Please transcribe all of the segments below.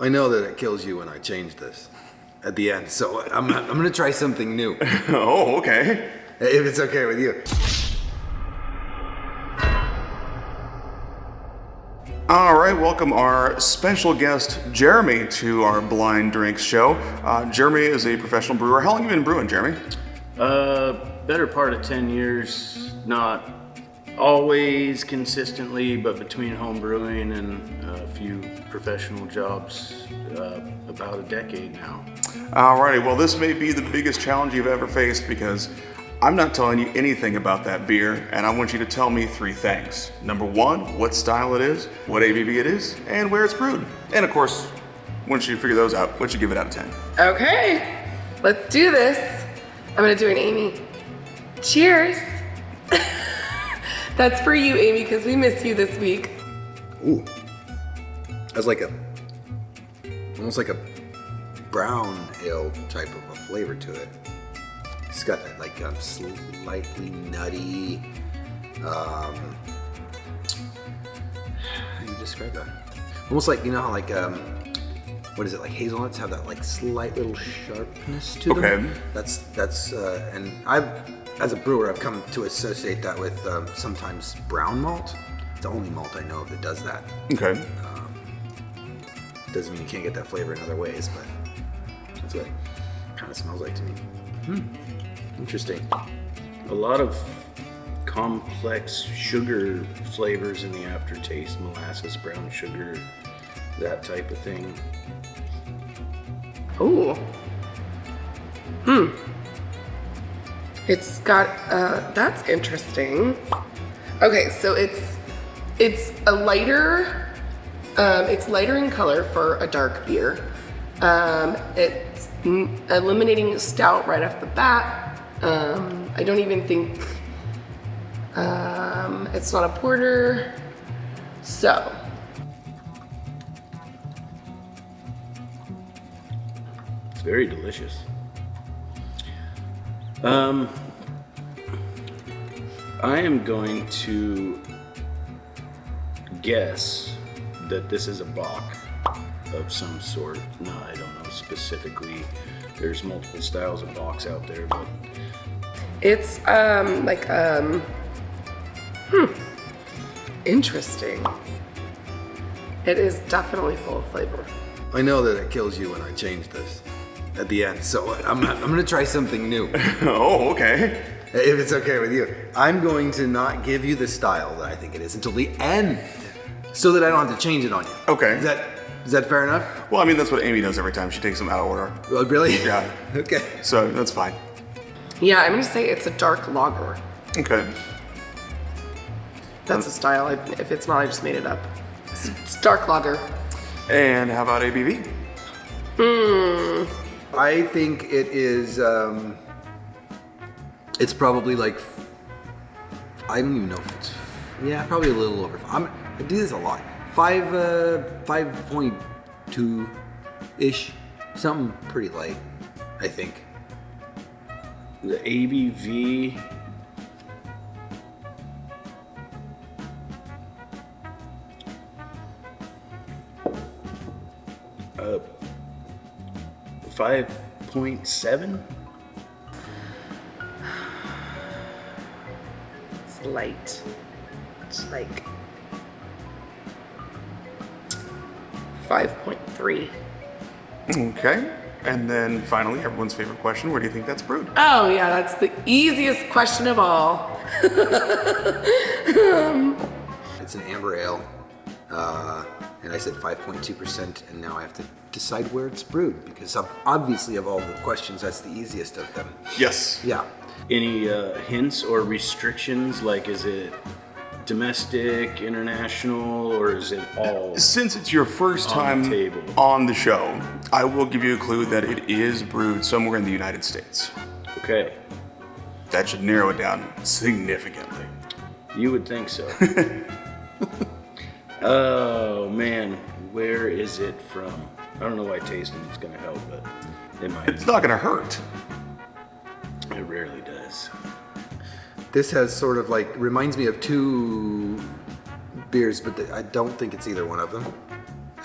I know that it kills you when I change this at the end, so I'm gonna try something new. Oh, okay. If it's okay with you. All right, welcome our special guest, Jeremy, to our Blind Drinks show. Jeremy is a professional brewer. How long have you been brewing, Jeremy? Better part of 10 years, not always consistently, but between home brewing and a few professional jobs, about a decade now. All righty, well, this may be the biggest challenge you've ever faced because I'm not telling you anything about that beer, and I want you to tell me 3 things. Number 1, what style it is, what ABV it is, and where it's brewed. And of course, once you figure those out, what you give it out of 10? Okay, let's do this. I'm gonna do an Amy. Cheers. That's for you, Amy, because we miss you this week. Ooh, that's like almost like a brown ale type of a flavor to it. It's got that like slightly nutty, how do you describe that? Almost like, you know how like, what is it, like hazelnuts have that like slight little sharpness to them? Okay. That's and as a brewer, I've come to associate that with sometimes brown malt. It's the only malt I know of that does that. Okay. Doesn't mean you can't get that flavor in other ways, but that's what it kind of smells like to me. Interesting. A lot of complex sugar flavors in the aftertaste, molasses, brown sugar, that type of thing. Ooh. It's got, that's interesting. Okay, so it's a lighter, it's lighter in color for a dark beer. It's eliminating stout right off the bat. I don't even think, it's not a porter. So. It's very delicious. I am going to guess that this is a bock of some sort. No, I don't know specifically. There's multiple styles of bocks out there, but It's interesting. It is definitely full of flavor. I know that it kills you when I change this at the end, so I'm gonna try something new. Oh, okay. If it's okay with you. I'm going to not give you the style that I think it is until the end, so that I don't have to change it on you. Okay. Is that fair enough? Well, I mean, that's what Amy does every time she takes them out of order. Well, really? Yeah. Okay. So that's fine. Yeah, I'm gonna say it's a dark lager. Okay. That's a style. If it's not, I just made it up. It's dark lager. And how about ABV? I think it is. It's probably like, I don't even know if it's. Yeah, probably a little over. I do this a lot. 5.2 ish, something pretty light, I think. the ABV. Uh, 5.7. It's light. It's like 5.3. Okay. And then finally, everyone's favorite question, where do you think that's brewed? Oh yeah, that's the easiest question of all. It's an amber ale, and I said 5.2%, and now I have to decide where it's brewed, because obviously of all the questions, that's the easiest of them. Yes. Yeah. Any hints or restrictions? Like, is it domestic, international, or is it all? Since it's your first On the time table. on the show, I will give you a clue that it is brewed somewhere in the United States. Okay, That should narrow it down significantly. you would think so. Oh man, where is it from? I don't know why tasting is gonna help, but it might. It's not going to hurt. It rarely does. This has sort of like, reminds me of two beers, but I don't think it's either one of them.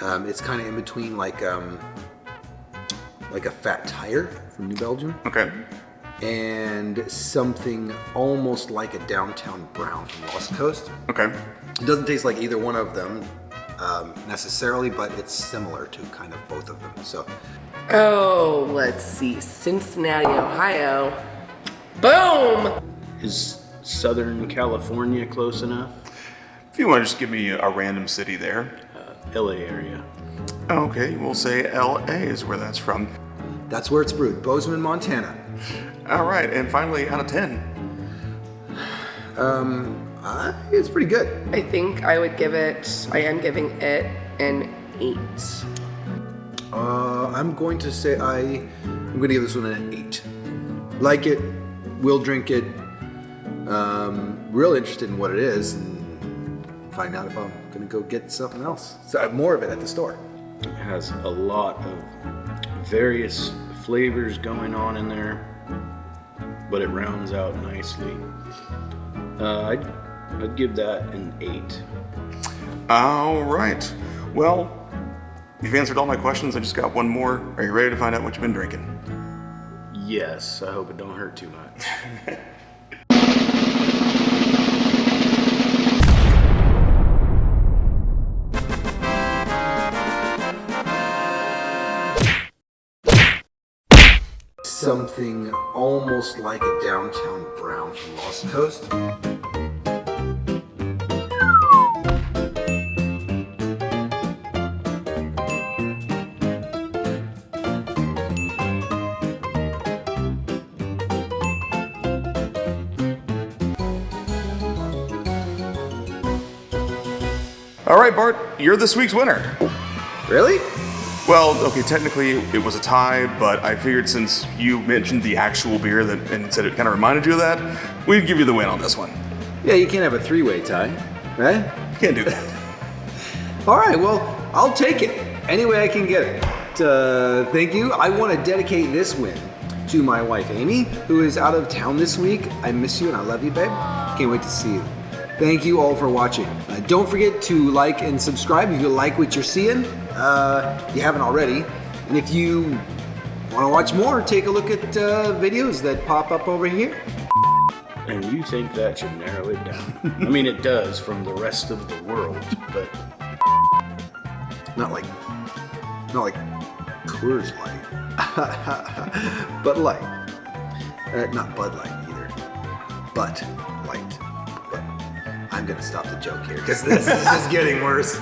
It's kind of in between like a Fat Tire from New Belgium Okay. and something almost like a Downtown Brown from Lost Coast. Okay. It doesn't taste like either one of them necessarily, but it's similar to kind of both of them. So Oh, let's see. Cincinnati, Ohio. Boom! Is Southern California close enough? If you want to just give me a random city there. LA area. Okay, we'll say LA is where that's from. that's where it's brewed, Bozeman, Montana. All right, and finally, out of 10. It's pretty good. I think I am giving it an 8. I'm going to say I'm going to give this one an 8. Like it, will drink it. Real interested in what it is and find out if I'm going to go get something else. So more of it at the store. It has a lot of various flavors going on in there, but it rounds out nicely. I'd give that an 8. All right. Well, you've answered all my questions. I just got one more. Are you ready to find out what you've been drinking? Yes, I hope it don't hurt too much. Something almost like a Downtown Brown from Lost Coast. All right, Bart, you're this week's winner. Really? Well, okay, technically it was a tie, but I figured since you mentioned the actual beer and said it kind of reminded you of that, we'd give you the win on this one. Yeah, you can't have a 3-way tie, right? You can't do that. All right, well, I'll take it any way I can get it. Thank you. I want to dedicate this win to my wife, Amy, who is out of town this week. I miss you and I love you, babe. Can't wait to see you. Thank you all for watching. Don't forget to like and subscribe if you like what you're seeing, if you haven't already. And if you want to watch more, take a look at videos that pop up over here. And you think that should narrow it down? I mean, it does from the rest of the world, but Not like Coors Light, Bud Light. Not Bud Light either, but Light. But I'm gonna stop the joke here because this is just getting worse.